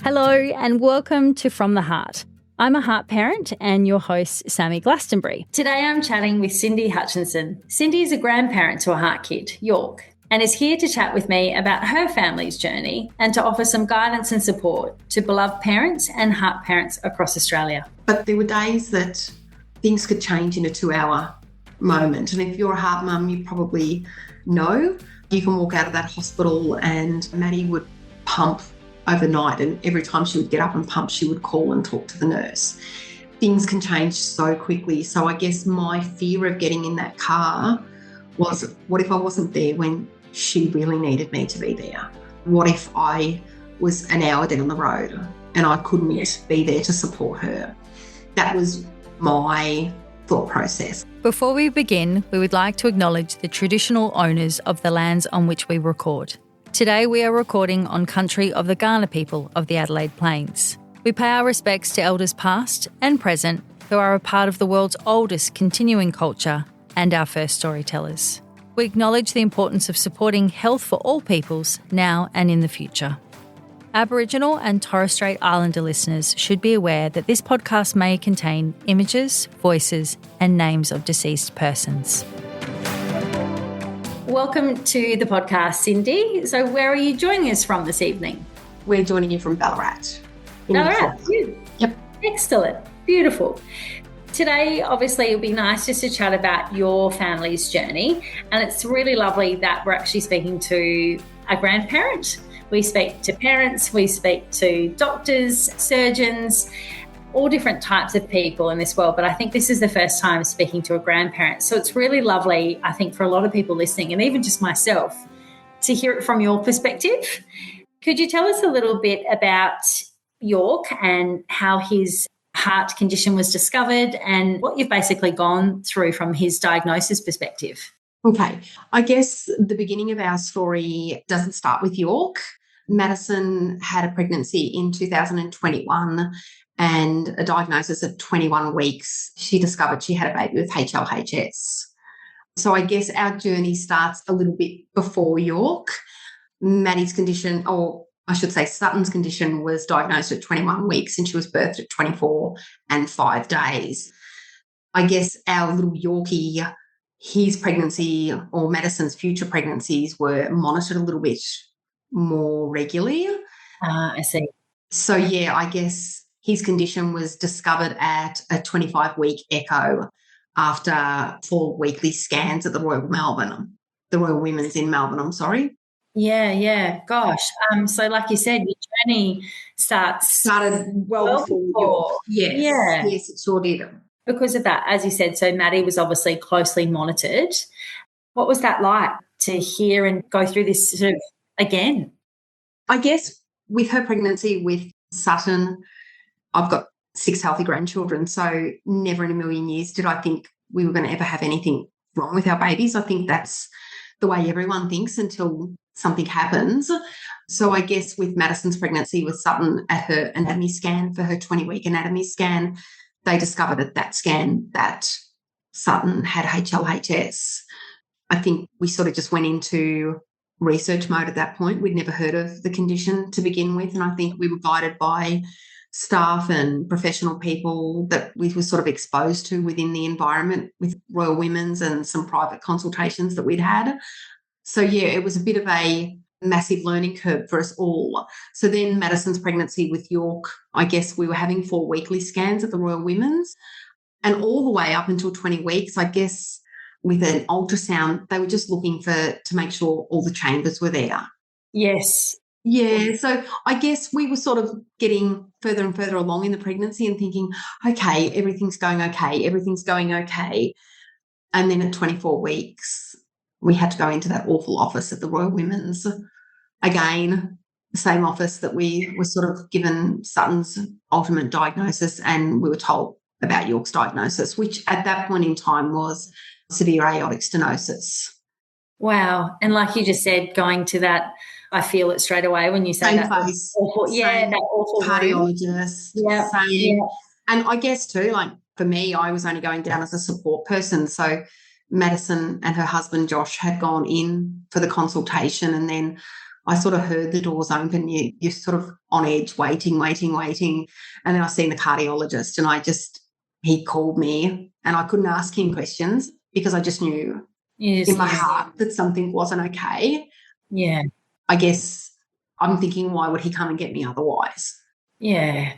Hello and welcome to From the Heart. I'm a heart parent and your host, Sami Glastonbury. Today I'm chatting with Cindy Hutchison. Cindy is a grandparent to a heart kid, York, and is here to chat with me about her family's journey and to offer some guidance and support to beloved parents and heart parents across Australia. But there were days that things could change in a 2-hour moment. And if you're a heart mum, you probably know you can walk out of that hospital and Maddi would pump overnight, and every time she would get up and pump, she would call and talk to the nurse. Things can change so quickly. So I guess my fear of getting in that car was, what if I wasn't there when she really needed me to be there? What if I was an hour down the road and I couldn't be there to support her? That was my thought process. Before we begin, we would like to acknowledge the traditional owners of the lands on which we record. Today we are recording on country of the Kaurna people of the Adelaide Plains. We pay our respects to elders past and present who are a part of the world's oldest continuing culture and our first storytellers. We acknowledge the importance of supporting health for all peoples now and in the future. Aboriginal and Torres Strait Islander listeners should be aware that this podcast may contain images, voices and names of deceased persons. Welcome to the podcast, Cindy. So where are you joining us from this evening? We're joining you from Ballarat. Ballarat, Yep. Excellent. Beautiful. Today, obviously, it'll be nice just to chat about your family's journey. And it's really lovely that we're actually speaking to a grandparent. We speak to parents, we speak to doctors, surgeons, all different types of people in this world, but I think this is the first time speaking to a grandparent. So it's really lovely, I think, for a lot of people listening, and even just myself, to hear it from your perspective. Could you tell us a little bit about York and how his heart condition was discovered and what you've basically gone through from his diagnosis perspective? Okay. I guess the beginning of our story doesn't start with York. Madison had a pregnancy in 2021 and a diagnosis at 21 weeks. She discovered she had a baby with HLHS. So I guess our journey starts a little bit before York. Maddie's condition, or I should say Sutton's condition, was diagnosed at 21 weeks and she was birthed at 24 and 5 days. I guess our little Yorkie, his pregnancy or Madison's future pregnancies were monitored a little bit more regularly. I see. So, yeah, I guess his condition was discovered at a 25-week echo after 4 weekly scans at the Royal Women's in Melbourne, I'm sorry. Yeah. Gosh. So like you said, your journey started well before York. Yes, it sure did. Because of that, as you said, so Maddi was obviously closely monitored. What was that like to hear and go through this sort of again? I guess with her pregnancy with Sutton, I've got 6 healthy grandchildren, so never in a million years did I think we were going to ever have anything wrong with our babies. I think that's the way everyone thinks until something happens. So I guess with Madison's pregnancy with Sutton, at her anatomy scan, for her 20-week anatomy scan, they discovered at that scan that Sutton had HLHS. I think we sort of just went into research mode at that point. We'd never heard of the condition to begin with, and I think we were guided by staff and professional people that we were sort of exposed to within the environment with Royal Women's and some private consultations that we'd had. So, yeah, it was a bit of a massive learning curve for us all. So then Madison's pregnancy with York, I guess we were having 4 weekly scans at the Royal Women's, and all the way up until 20 weeks, I guess, with an ultrasound, they were just looking to make sure all the chambers were there. Yes. Yeah, so I guess we were sort of getting further and further along in the pregnancy and thinking, okay, everything's going okay. And then at 24 weeks, we had to go into that awful office at the Royal Women's. Again, the same office that we were sort of given Sutton's ultimate diagnosis, and we were told about York's diagnosis, which at that point in time was severe aortic stenosis. Wow. And like you just said, going to that, I feel it straight away when you say same that. Face, awful, same that awful cardiologist. Yeah. And I guess too, like for me, I was only going down as a support person. So Madison and her husband, Josh, had gone in for the consultation, and then I sort of heard the doors open. You're sort of on edge, waiting. And then I seen the cardiologist and he called me and I couldn't ask him questions because I just knew in my heart that something wasn't okay. Yeah. I guess I'm thinking, why would he come and get me otherwise? Yeah.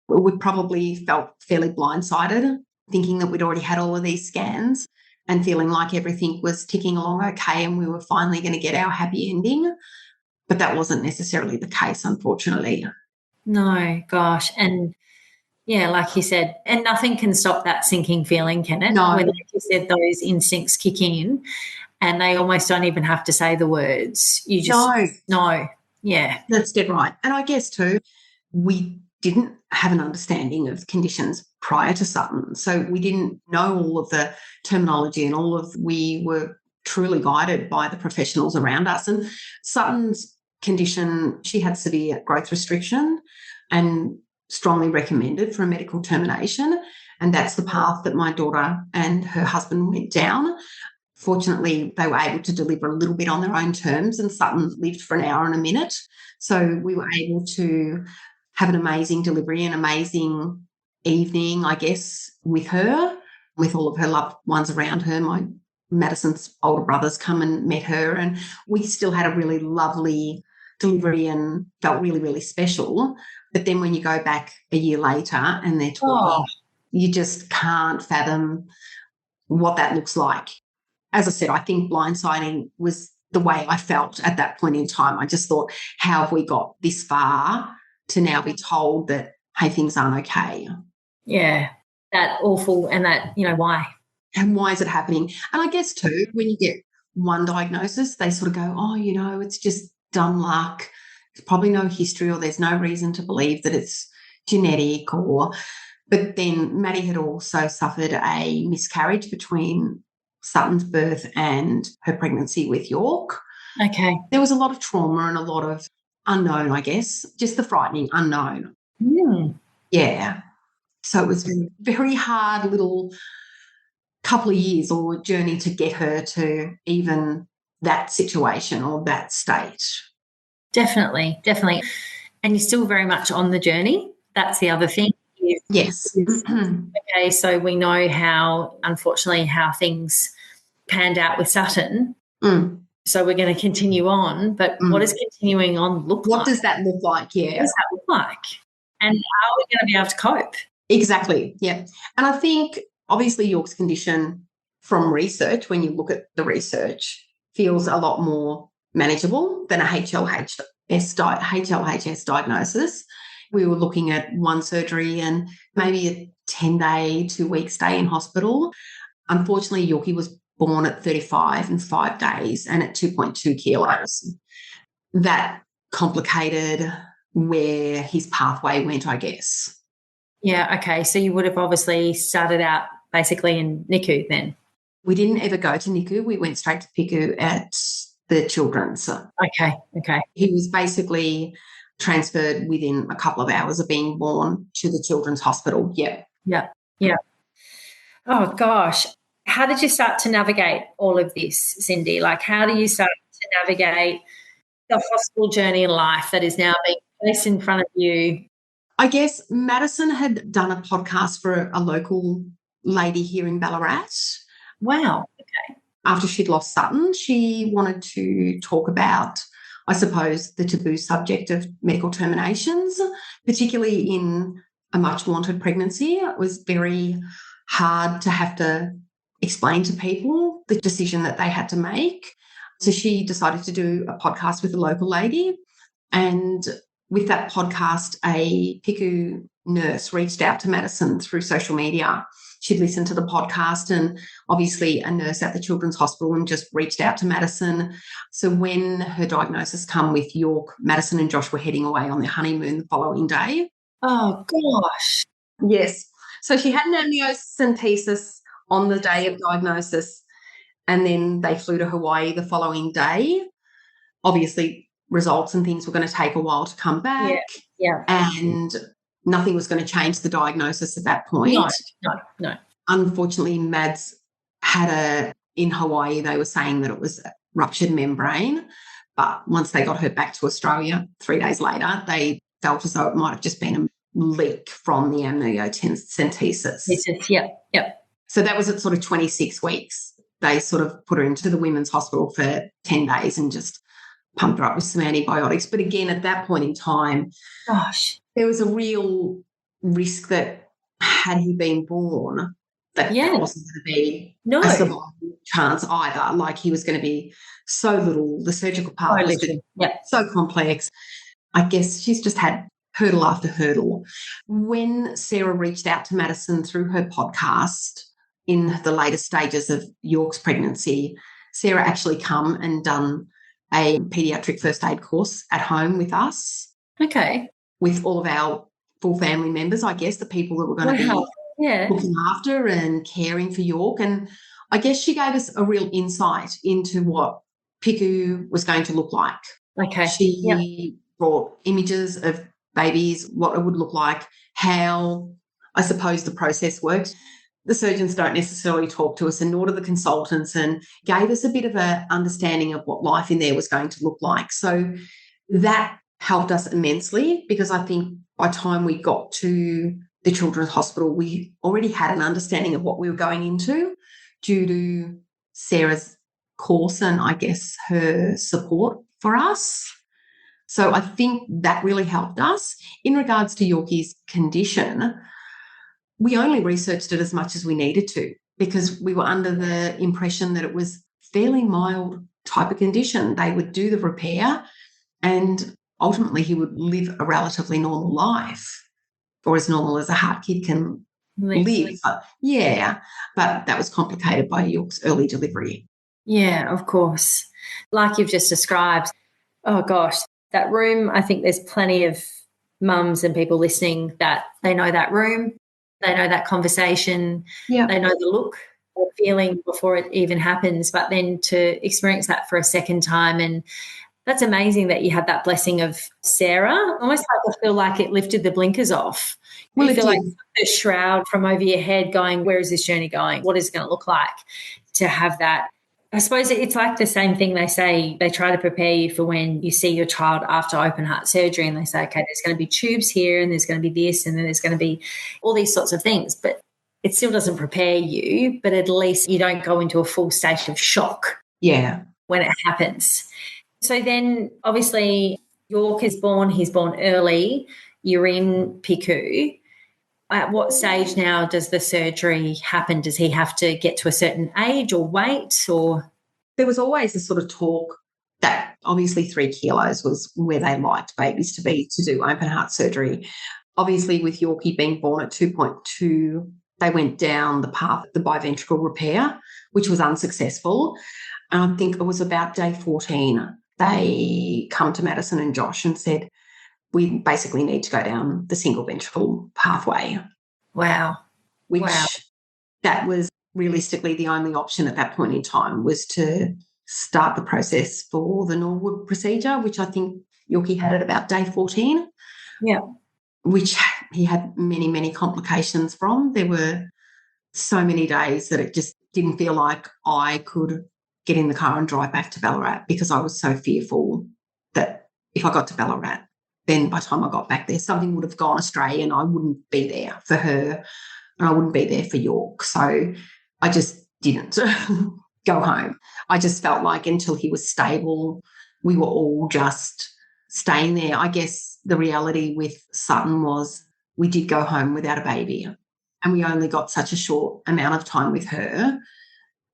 We probably felt fairly blindsided, thinking that we'd already had all of these scans and feeling like everything was ticking along okay and we were finally going to get our happy ending. But that wasn't necessarily the case, unfortunately. No, gosh. And yeah, like you said, and nothing can stop that sinking feeling, can it? No. When, like you said, those instincts kick in and they almost don't even have to say the words. You just know. Yeah. That's dead right. And I guess too, we didn't have an understanding of conditions prior to Sutton. So we didn't know all of the terminology and we were truly guided by the professionals around us. And Sutton's condition, she had severe growth restriction and strongly recommended for a medical termination. And that's the path that my daughter and her husband went down. Fortunately, they were able to deliver a little bit on their own terms, and Sutton lived for an hour and a minute. So we were able to have an amazing delivery, an amazing evening, I guess, with her, with all of her loved ones around her. My Madison's older brothers come and met her, and we still had a really lovely delivery and felt really, really special. But then when you go back a year later and they're talking, you just can't fathom what that looks like. As I said, I think blindsiding was the way I felt at that point in time. I just thought, how have we got this far to now be told that, hey, things aren't okay? Yeah, that awful, and that, why? And why is it happening? And I guess too, when you get one diagnosis, they sort of go, oh, it's just dumb luck. There's probably no history or there's no reason to believe that it's genetic But then Maddi had also suffered a miscarriage between Sutton's birth and her pregnancy with York. Okay. There was a lot of trauma and a lot of unknown, I guess, just the frightening unknown. Yeah. So it was a very hard little couple of years or journey to get her to even that situation or that state. Definitely. And you're still very much on the journey. That's the other thing. Yes. Okay, so we know unfortunately, how things panned out with Sutton. So we're going to continue on, but what does continuing on look like? What does that look like? Yeah. What does that look like? And how are we going to be able to cope? Exactly, yeah. And I think obviously York's condition from research, when you look at the research, feels a lot more manageable than a HLHS diagnosis. We were looking at one surgery and maybe a 10-day, 2-week stay in hospital. Unfortunately, Yorkie was born at 35 and 5 days and at 2.2 kilos. That complicated where his pathway went, I guess. Yeah, okay. So you would have obviously started out basically in NICU then? We didn't ever go to NICU. We went straight to PICU at the children's. Okay. He was basically transferred within a couple of hours of being born to the children's hospital. Yeah. Oh, gosh. How did you start to navigate all of this, Cindy? Like, how do you start to navigate the hospital journey in life that is now being placed in front of you? I guess Madison had done a podcast for a local lady here in Ballarat. Wow. Okay. After she'd lost Sutton, she wanted to talk about, I suppose, the taboo subject of medical terminations, particularly in a much wanted pregnancy. It was very hard to have to explain to people the decision that they had to make. So she decided to do a podcast with a local lady, and with that podcast, a PICU nurse reached out to Madison through social media. She'd listened to the podcast, and obviously a nurse at the Children's Hospital and just reached out to Madison. So when her diagnosis came with York, Madison and Josh were heading away on their honeymoon the following day. Oh, gosh. Yes. So she had an amniocentesis on the day of diagnosis, and then they flew to Hawaii the following day. Obviously, results and things were going to take a while to come back. Yeah. And nothing was going to change the diagnosis at that point. No. Unfortunately, Mads had in Hawaii, they were saying that it was a ruptured membrane. But once they got her back to Australia 3 days later, they felt as though it might have just been a leak from the amniocentesis. Yep. So that was at sort of 26 weeks. They sort of put her into the women's hospital for 10 days and just pumped her up with some antibiotics. But again, at that point in time, Gosh, there was a real risk that had he been born, that wasn't going to be a survival chance either. Like, he was going to be so little. The surgical part was so complex. I guess she's just had hurdle after hurdle. When Sarah reached out to Madison through her podcast in the later stages of York's pregnancy, Sarah actually come and done a paediatric first aid course at home with us. Okay. With all of our full family members, I guess, the people that were going to be looking after and caring for York. And I guess she gave us a real insight into what PICU was going to look like. Okay. She brought images of babies, what it would look like, how, I suppose, the process works. The surgeons don't necessarily talk to us, and nor do the consultants, and gave us a bit of an understanding of what life in there was going to look like. So that helped us immensely, because I think by the time we got to the Children's Hospital, we already had an understanding of what we were going into due to Sarah's course and, I guess, her support for us. So I think that really helped us. In regards to Yorkie's condition, we only researched it as much as we needed to, because we were under the impression that it was fairly mild type of condition. They would do the repair and ultimately he would live a relatively normal life, or as normal as a heart kid can live. But that was complicated by York's early delivery. Yeah, of course. Like you've just described, oh gosh, that room, I think there's plenty of mums and people listening that they know that room, they know that conversation, they know the look or feeling before it even happens, but then to experience that for a second time. And that's amazing that you had that blessing of Sarah. Almost like I feel like it lifted the blinkers off. Well, you feel like the shroud from over your head going, where is this journey going? What is it going to look like? To have that, I suppose it's like the same thing they say, they try to prepare you for when you see your child after open heart surgery, and they say, okay, there's going to be tubes here and there's going to be this and then there's going to be all these sorts of things. But it still doesn't prepare you, but at least you don't go into a full state of shock when it happens. So then obviously York is born, he's born early, you're in PICU. At what stage now does the surgery happen? Does he have to get to a certain age or weight? Or there was always a sort of talk that obviously 3 kilos was where they liked babies to be to do open heart surgery. Obviously with Yorkie being born at 2.2, they went down the path of the biventricle repair, which was unsuccessful. And I think it was about day 14, they come to Madison and Josh and said, we basically need to go down the single ventricle pathway. Wow. That was realistically the only option at that point in time, was to start the process for the Norwood procedure, which I think Yorkie had at about day 14. Yeah. Which he had many, many complications from. There were so many days that it just didn't feel like I could get in the car and drive back to Ballarat, because I was so fearful that if I got to Ballarat, then by the time I got back there, something would have gone astray and I wouldn't be there for her and I wouldn't be there for York. So I just didn't go home. I just felt like until he was stable, we were all just staying there. I guess the reality with Sutton was we did go home without a baby, and we only got such a short amount of time with her.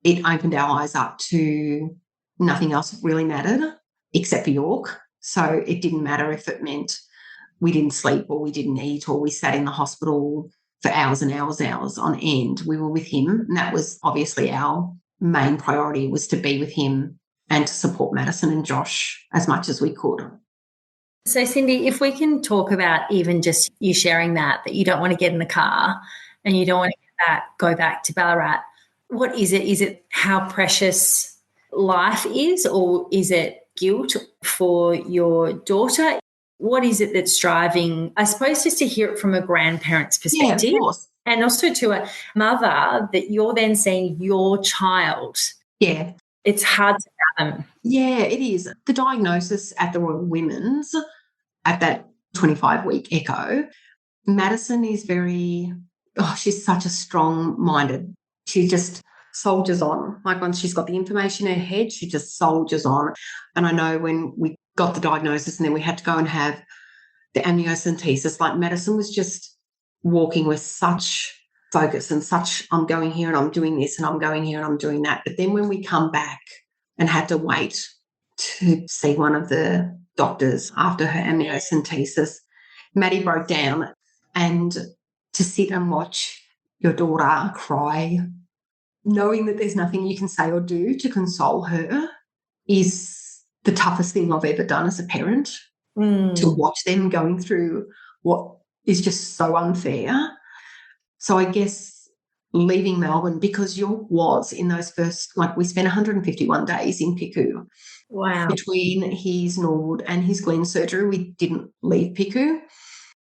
It opened our eyes up to nothing else really mattered except for York. So it didn't matter if it meant we didn't sleep or we didn't eat or we sat in the hospital for hours and hours on end. We were with him, and that was obviously our main priority, was to be with him and to support Madison and Josh as much as we could. So, Cindy, if we can talk about even just you sharing that you don't want to get in the car and you don't want to go back to Ballarat, what is it? Is it how precious life is, or is it guilt for your daughter? What is it that's driving, I suppose, just to hear it from a grandparent's perspective, of course, and also to a mother, that you're then seeing your child It's hard to fathom. Yeah, it is. The diagnosis at the Royal Women's at that 25-week echo, Madison is she's such a strong-minded. She just soldiers on. Like once she's got the information in her head, she just soldiers on. And I know when we got the diagnosis and then we had to go and have the amniocentesis, like Madison was just walking with such focus and such, I'm going here and I'm doing this and I'm going here and I'm doing that. But then when we come back and had to wait to see one of the doctors after her amniocentesis, Maddi broke down, and to sit and watch your daughter cry, knowing that there's nothing you can say or do to console her, is the toughest thing I've ever done as a parent. To watch them going through what is just so unfair. So I guess leaving Melbourne, because York was in those first, we spent 151 days in PICU. Wow. Between his Nord and his Glen surgery, we didn't leave PICU.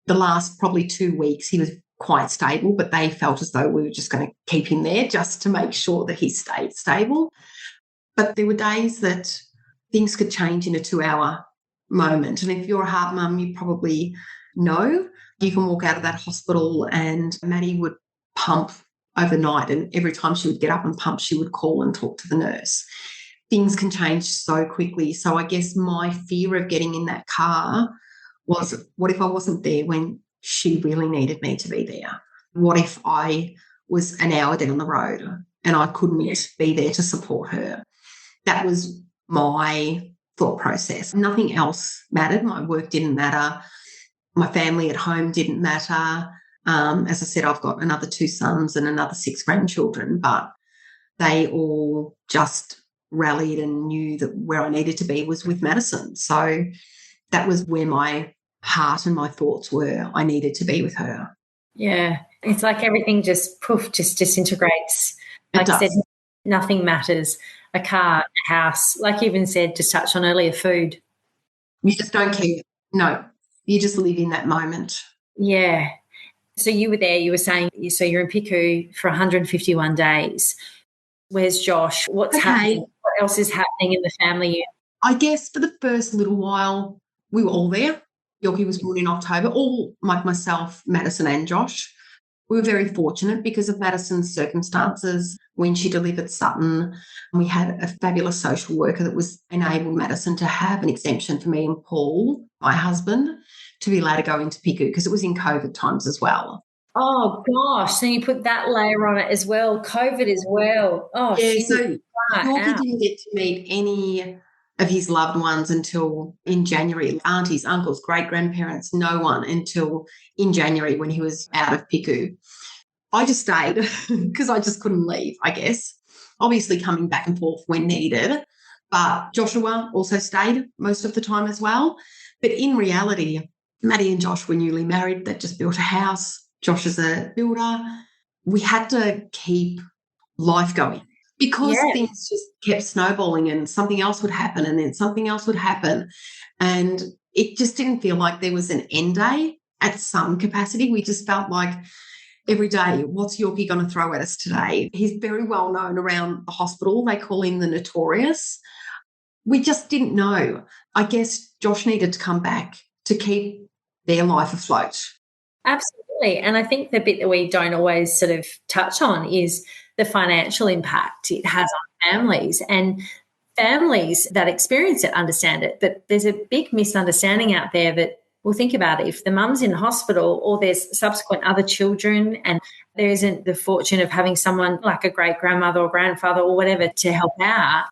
The last probably 2 weeks, he was quite stable, but they felt as though we were just going to keep him there just to make sure that he stayed stable. But there were days that things could change in a 2-hour moment. And if you're a heart mum, you probably know you can walk out of that hospital and Maddi would pump overnight, and every time she would get up and pump, she would call and talk to the nurse. Things can change so quickly. So I guess my fear of getting in that car was, what if I wasn't there when she really needed me to be there? What if I was an hour down the road and I couldn't be there to support her? That was my thought process. Nothing else mattered. My work didn't matter. My family at home didn't matter. As I said, I've got another 2 sons and another 6 grandchildren, but they all just rallied and knew that where I needed to be was with Madison. So that was where my heart and my thoughts were. I needed to be with her. Yeah. It's like everything just disintegrates. Like I said, nothing matters. A car, a house, like you even said, just touched on earlier, food. You just don't care. No, you just live in that moment. Yeah. So you were there, you were saying, so you're in PICU for 151 days. Where's Josh? What's happening? What else is happening in the family? I guess for the first little while, we were all there. Yorkie was born in October, all like myself, Madison and Josh. We were very fortunate because of Madison's circumstances. When she delivered Sutton, we had a fabulous social worker that was enabled Madison to have an exemption for me and Paul, my husband, to be allowed to go into PICU because it was in COVID times as well. Oh, gosh. So you put that layer on it as well, COVID as well. Oh, yeah, so Yorkie didn't get to meet any of his loved ones until in January. Aunties, uncles, great-grandparents, no one until in January when he was out of PICU. I just stayed because I just couldn't leave, I guess. Obviously coming back and forth when needed, but Joshua also stayed most of the time as well. But in reality, Maddi and Josh were newly married. They'd just built a house. Josh is a builder. We had to keep life going because things just kept snowballing and something else would happen and then something else would happen. And it just didn't feel like there was an end day at some capacity. We just felt like every day, what's Yorkie going to throw at us today? He's very well known around the hospital. They call him the Notorious. We just didn't know. I guess Josh needed to come back to keep their life afloat. Absolutely. And I think the bit that we don't always sort of touch on is the financial impact it has on families. And families that experience it understand it. But there's a big misunderstanding out there that, well, think about it. If the mum's in hospital or there's subsequent other children and there isn't the fortune of having someone like a great-grandmother or grandfather or whatever to help out,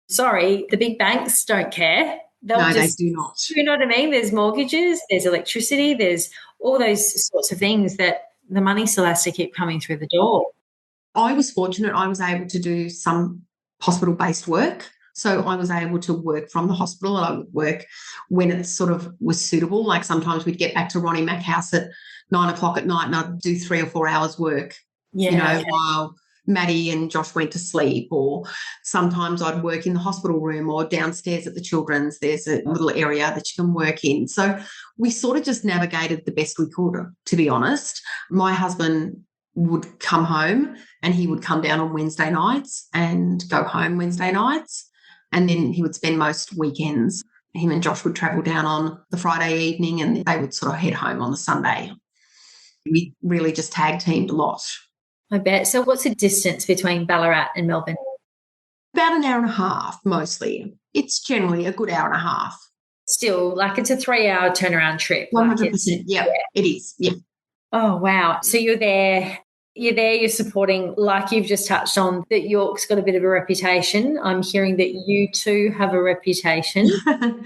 sorry, the big banks don't care. They do not. You know what I mean? There's mortgages, there's electricity, there's all those sorts of things that the money still has to keep coming through the door. I was fortunate. I was able to do some hospital-based work. So I was able to work from the hospital and I would work when it sort of was suitable. Like sometimes we'd get back to Ronnie Mac House at 9 o'clock at night and I'd do 3 or 4 hours work, while Maddi and Josh went to sleep, or sometimes I'd work in the hospital room or downstairs at the children's. There's a little area that you can work in. So we sort of just navigated the best we could, to be honest. My husband would come home, and he would come down on Wednesday nights and go home Wednesday nights. And then he would spend most weekends. Him and Josh would travel down on the Friday evening, and they would sort of head home on the Sunday. We really just tag teamed a lot. I bet. So what's the distance between Ballarat and Melbourne? About an hour and a half, mostly. It's generally a good hour and a half. Still, like it's a 3-hour turnaround trip. 100%. Yeah, it is. Yeah. Oh, wow. So you're there, you're supporting, like you've just touched on, that York's got a bit of a reputation. I'm hearing that you too have a reputation.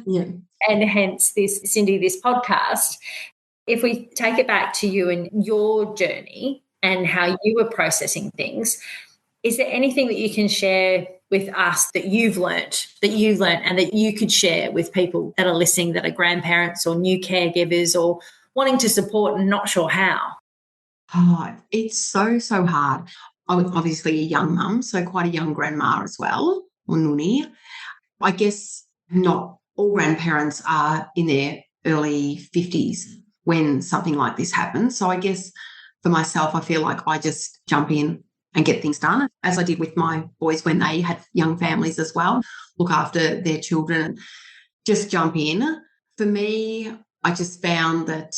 Yeah. And hence this, Cindy, this podcast. If we take it back to you and your journey and how you were processing things, is there anything that you can share with us that you've learnt and that you could share with people that are listening that are grandparents or new caregivers or wanting to support and not sure how? Oh, it's so hard. I'm obviously a young mum, so quite a young grandma as well, or nuni. I guess not all grandparents are in their early 50s when something like this happens. So I guess for myself, I feel like I just jump in and get things done, as I did with my boys when they had young families as well, look after their children, just jump in. For me, I just found that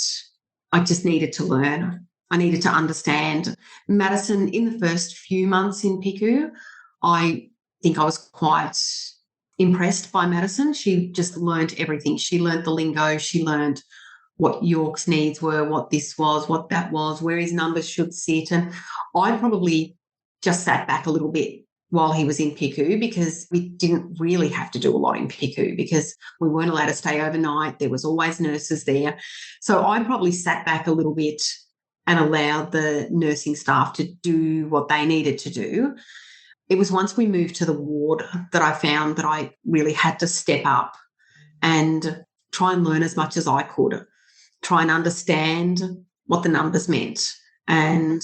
I just needed to learn. I needed to understand. Madison, in the first few months in PICU, I think I was quite impressed by Madison. She just learned everything. She learned the lingo. She learned what York's needs were, what this was, what that was, where his numbers should sit. And I probably just sat back a little bit while he was in PICU, because we didn't really have to do a lot in PICU because we weren't allowed to stay overnight. There was always nurses there. So I probably sat back a little bit and allowed the nursing staff to do what they needed to do. It was once we moved to the ward that I found that I really had to step up and try and learn as much as I could, try and understand what the numbers meant and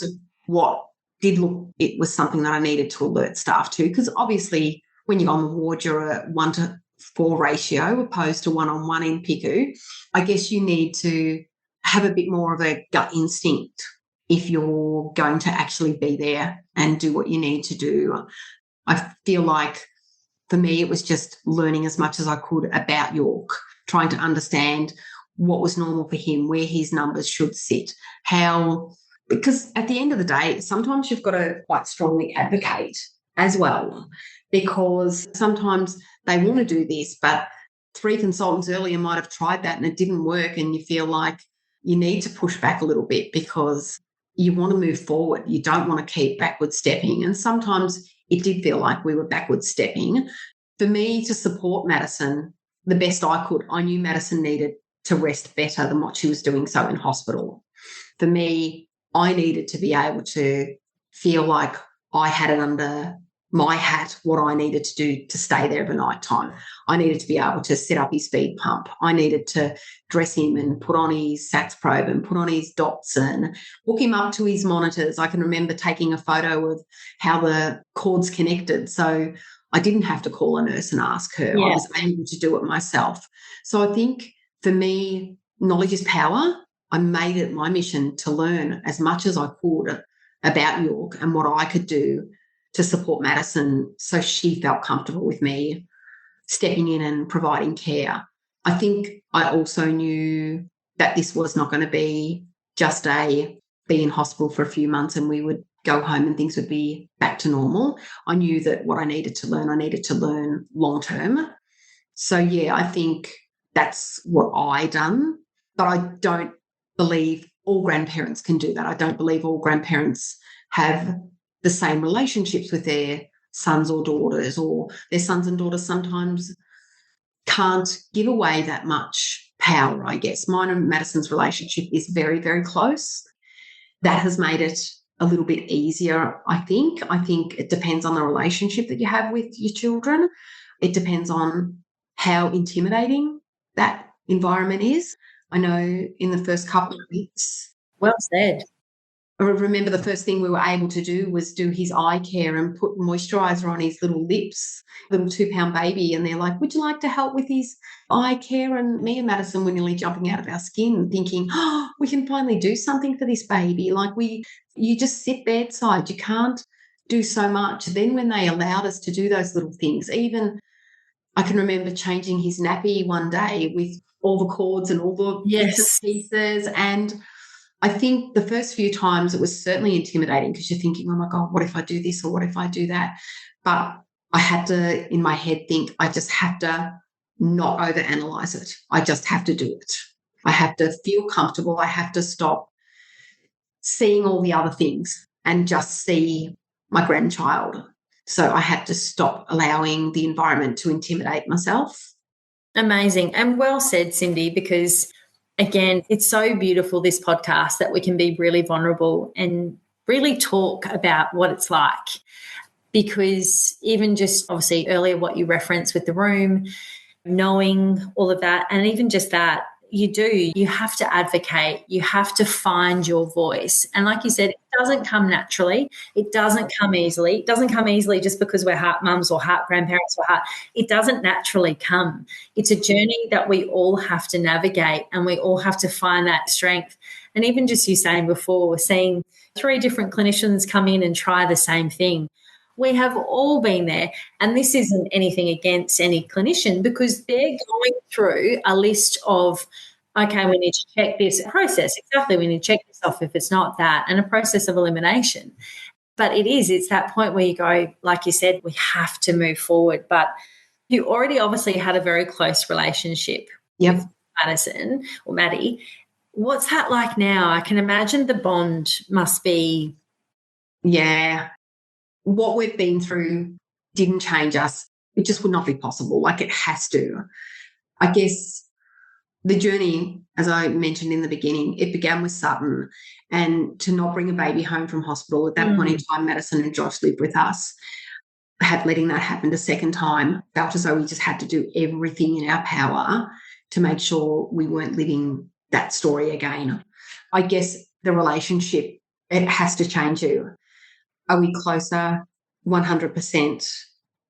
what did look, it was something that I needed to alert staff to, because obviously when you're on the ward, you're a 1-to-4 ratio opposed to 1-on-1 in PICU. I guess you need to have a bit more of a gut instinct if you're going to actually be there and do what you need to do. I feel like for me, it was just learning as much as I could about York, trying to understand what was normal for him, where his numbers should sit, how, because at the end of the day, sometimes you've got to quite strongly advocate as well, because sometimes they want to do this, but 3 consultants earlier might have tried that and it didn't work, and you feel like you need to push back a little bit because you want to move forward. You don't want to keep backward stepping. And sometimes it did feel like we were backward stepping. For me to support Madison the best I could, I knew Madison needed to rest better than what she was doing so in hospital. For me, I needed to be able to feel like I had it under my hat, what I needed to do to stay there over night time. I needed to be able to set up his feed pump. I needed to dress him and put on his SATS probe and put on his dots and hook him up to his monitors. I can remember taking a photo of how the cords connected. So I didn't have to call a nurse and ask her. Yeah. I was able to do it myself. So I think for me, knowledge is power. I made it my mission to learn as much as I could about York and what I could do to support Madison so she felt comfortable with me stepping in and providing care. I think I also knew that this was not going to be just be in hospital for a few months and we would go home and things would be back to normal. I knew that what I needed to learn long term. So, yeah, I think that's what I done. But I don't believe all grandparents can do that. I don't believe all grandparents have the same relationships with their sons or daughters, or their sons and daughters sometimes can't give away that much power, I guess. Mine and Madison's relationship is very, very close. That has made it a little bit easier, I think. I think it depends on the relationship that you have with your children. It depends on how intimidating that environment is. I know in the first couple of weeks. Well said. I remember the first thing we were able to do was do his eye care and put moisturiser on his little lips, little 2-pound baby. And they're like, would you like to help with his eye care? And me and Madison were nearly jumping out of our skin thinking, oh, we can finally do something for this baby. Like you just sit bedside. You can't do so much. Then when they allowed us to do those little things, even I can remember changing his nappy one day with all the cords and all the bits and pieces. And I think the first few times it was certainly intimidating because you're thinking, oh, my God, what if I do this or what if I do that? But I had to, in my head, think I just have to not overanalyze it. I just have to do it. I have to feel comfortable. I have to stop seeing all the other things and just see my grandchild. So I had to stop allowing the environment to intimidate myself. Amazing. And well said, Cindy, because again, it's so beautiful, this podcast, that we can be really vulnerable and really talk about what it's like. Because even just obviously earlier what you referenced with the room, knowing all of that, and even just that, you have to advocate, you have to find your voice. And like you said, it doesn't come naturally. It doesn't come easily. It doesn't come easily just because we're heart mums or heart grandparents or heart. It doesn't naturally come. It's a journey that we all have to navigate, and we all have to find that strength. And even just you saying before, we're seeing 3 different clinicians come in and try the same thing. We have all been there, and this isn't anything against any clinician because they're going through a list of, okay, we need to check this process. Exactly, we need to check this off if it's not that, and a process of elimination. But it's that point where you go, like you said, we have to move forward. But you already obviously had a very close relationship with Madison or Maddi. What's that like now? I can imagine the bond must be. Yeah. What we've been through didn't change us. It just would not be possible. Like, it has to. I guess the journey, as I mentioned in the beginning, it began with Sutton, and to not bring a baby home from hospital at that point in time, Madison and Josh lived with us. Letting that happen a second time, felt as though we just had to do everything in our power to make sure we weren't living that story again. I guess the relationship, it has to change you. Are we closer? 100%.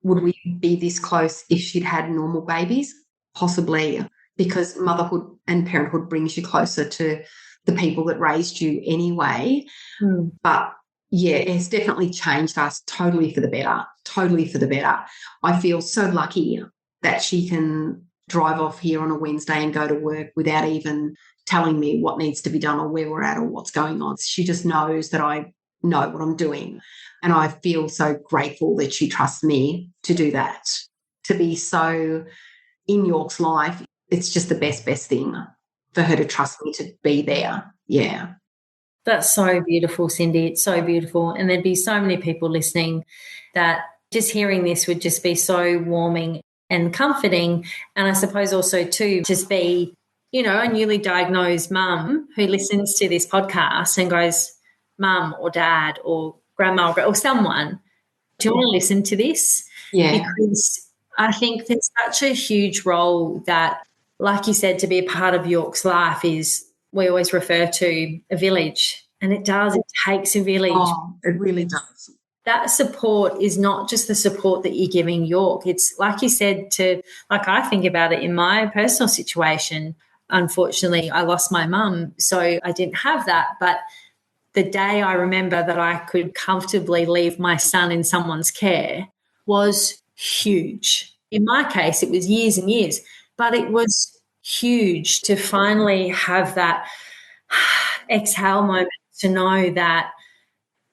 Would we be this close if she'd had normal babies? Possibly, because motherhood and parenthood brings you closer to the people that raised you anyway. But, yeah, it's definitely changed us totally for the better, totally for the better. I feel so lucky that she can drive off here on a Wednesday and go to work without even telling me what needs to be done or where we're at or what's going on. She just knows that I know what I'm doing. And I feel so grateful that she trusts me to do that, to be so in York's life. It's just the best thing for her to trust me to be there. Yeah. That's so beautiful, Cindy. It's so beautiful. And there'd be so many people listening that just hearing this would just be so warming and comforting. And I suppose also too, just be, a newly diagnosed mum who listens to this podcast and goes, mum or dad or grandma or someone, do you want to listen to this? Yeah. Because I think there's such a huge role that, like you said, to be a part of York's life is, we always refer to a village, and it takes a village. Oh, it really does. That support is not just the support that you're giving York. It's like you said, like I think about it in my personal situation. Unfortunately, I lost my mum, so I didn't have that. But the day I remember that I could comfortably leave my son in someone's care was huge. In my case, it was years and years, but it was huge to finally have that exhale moment, to know that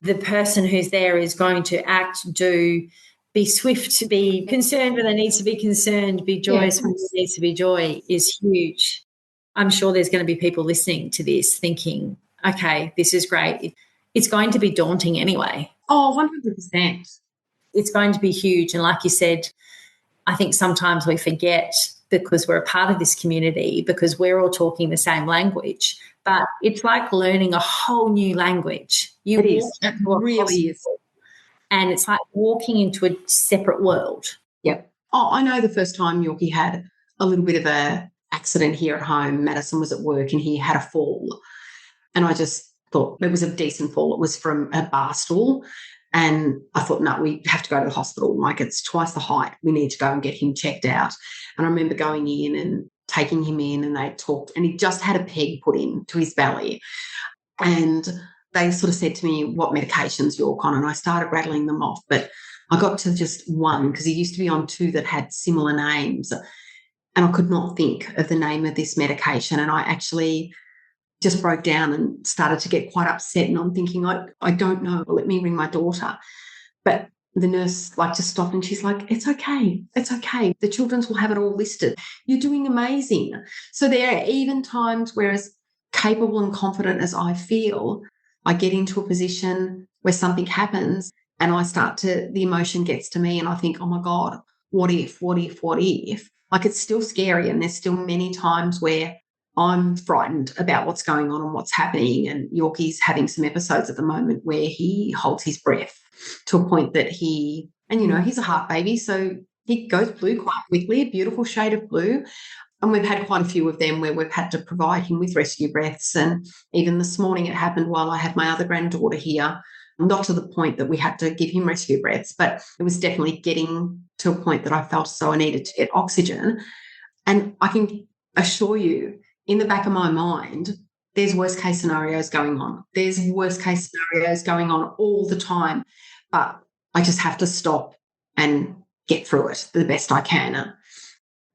the person who's there is going to act, do, be swift, be concerned when there needs to be concerned, be joyous when there needs to be joy, is huge. I'm sure there's going to be people listening to this thinking, okay, this is great. It's going to be daunting anyway. Oh, 100%. It's going to be huge. And like you said, I think sometimes we forget, because we're a part of this community, because we're all talking the same language, but it's like learning a whole new language. It is. It really is. And it's like walking into a separate world. Yep. Oh, I know the first time Yorkie had a little bit of a accident here at home. Madison was at work and he had a fall. And I just thought it was a decent fall. It was from a bar stool. And I thought, no, we have to go to the hospital. Like, it's twice the height. We need to go and get him checked out. And I remember going in and taking him in, and they talked, and he just had a peg put in to his belly. And they sort of said to me, what medications you're on? And I started rattling them off. But I got to just one, because he used to be on two that had similar names. And I could not think of the name of this medication. And I actually just broke down and started to get quite upset. And I'm thinking, I don't know. Let me ring my daughter. But the nurse just stopped, and she's like, it's okay. It's okay. The children's will have it all listed. You're doing amazing. So there are even times where, as capable and confident as I feel, I get into a position where something happens and the emotion gets to me, and I think, oh my God, what if? It's still scary. And there's still many times where I'm frightened about what's going on and what's happening. And Yorkie's having some episodes at the moment where he holds his breath to a point that he's a heart baby, so he goes blue quite quickly, a beautiful shade of blue. And we've had quite a few of them where we've had to provide him with rescue breaths. And even this morning it happened while I had my other granddaughter here, not to the point that we had to give him rescue breaths, but it was definitely getting to a point that I felt so I needed to get oxygen. And I can assure you, in the back of my mind, there's worst case scenarios going on. There's worst case scenarios going on all the time. But I just have to stop and get through it the best I can.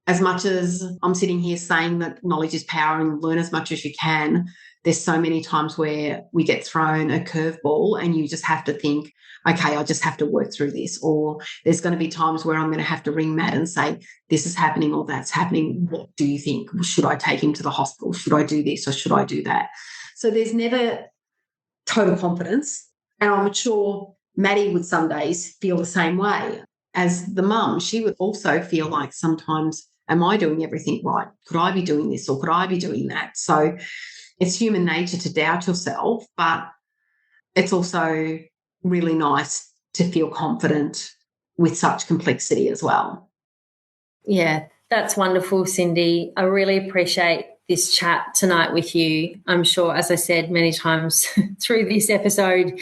As much as I'm sitting here saying that knowledge is power and learn as much as you can, there's so many times where we get thrown a curveball and you just have to think, okay, I just have to work through this. Or there's going to be times where I'm going to have to ring Matt and say, this is happening or that's happening. What do you think? Should I take him to the hospital? Should I do this or should I do that? So there's never total confidence. And I'm sure Maddi would some days feel the same way. As the mum, she would also feel like sometimes, am I doing everything right? Could I be doing this or could I be doing that? So it's human nature to doubt yourself, but it's also really nice to feel confident with such complexity as well. Yeah, that's wonderful, Cindy. I really appreciate this chat tonight with you. I'm sure, as I said many times through this episode,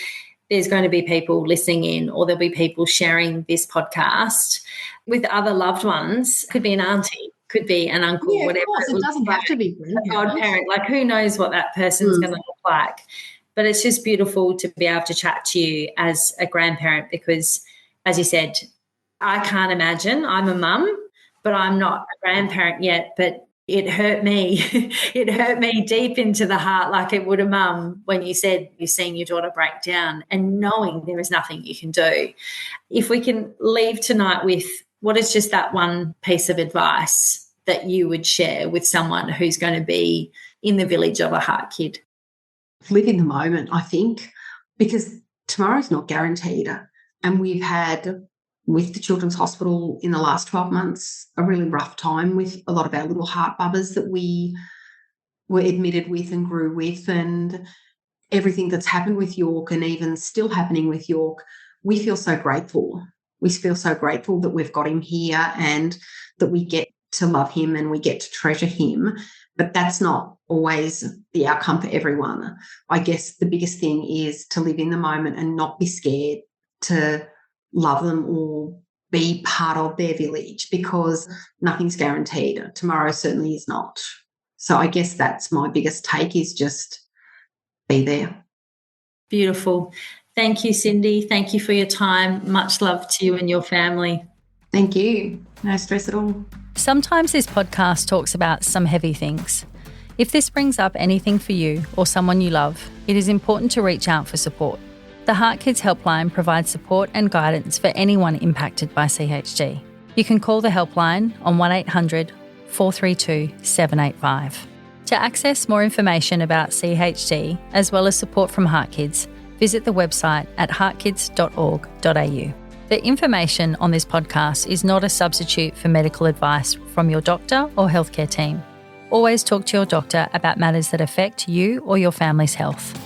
there's going to be people listening in, or there'll be people sharing this podcast with other loved ones. Could be an auntie, could be an uncle, whatever. It doesn't have to be a godparent. Who knows what that person's going to look like. But it's just beautiful to be able to chat to you as a grandparent because, as you said, I can't imagine. I'm a mum, but I'm not a grandparent yet. But it hurt me. It hurt me deep into the heart like it would a mum when you said you've seen your daughter break down and knowing there is nothing you can do. If we can leave tonight with what is just that one piece of advice that you would share with someone who's going to be in the village of a heart kid? Live in the moment, I think, because tomorrow's not guaranteed. And we've had, with the Children's Hospital in the last 12 months, a really rough time with a lot of our little heart bubbers that we were admitted with and grew with, and everything that's happened with York and even still happening with York. We feel so grateful. We feel so grateful that we've got him here and that we get to love him and we get to treasure him. But that's not always the outcome for everyone. I guess the biggest thing is to live in the moment and not be scared to love them or be part of their village, because nothing's guaranteed. Tomorrow certainly is not. So I guess that's my biggest take, is just be there. Beautiful. Thank you, Cindy. Thank you for your time. Much love to you and your family. Thank you. No stress at all. Sometimes this podcast talks about some heavy things. If this brings up anything for you or someone you love, it is important to reach out for support. The HeartKids helpline provides support and guidance for anyone impacted by CHD. You can call the helpline on 1800 432 785. To access more information about CHD, as well as support from HeartKids, visit the website at heartkids.org.au. The information on this podcast is not a substitute for medical advice from your doctor or healthcare team. Always talk to your doctor about matters that affect you or your family's health.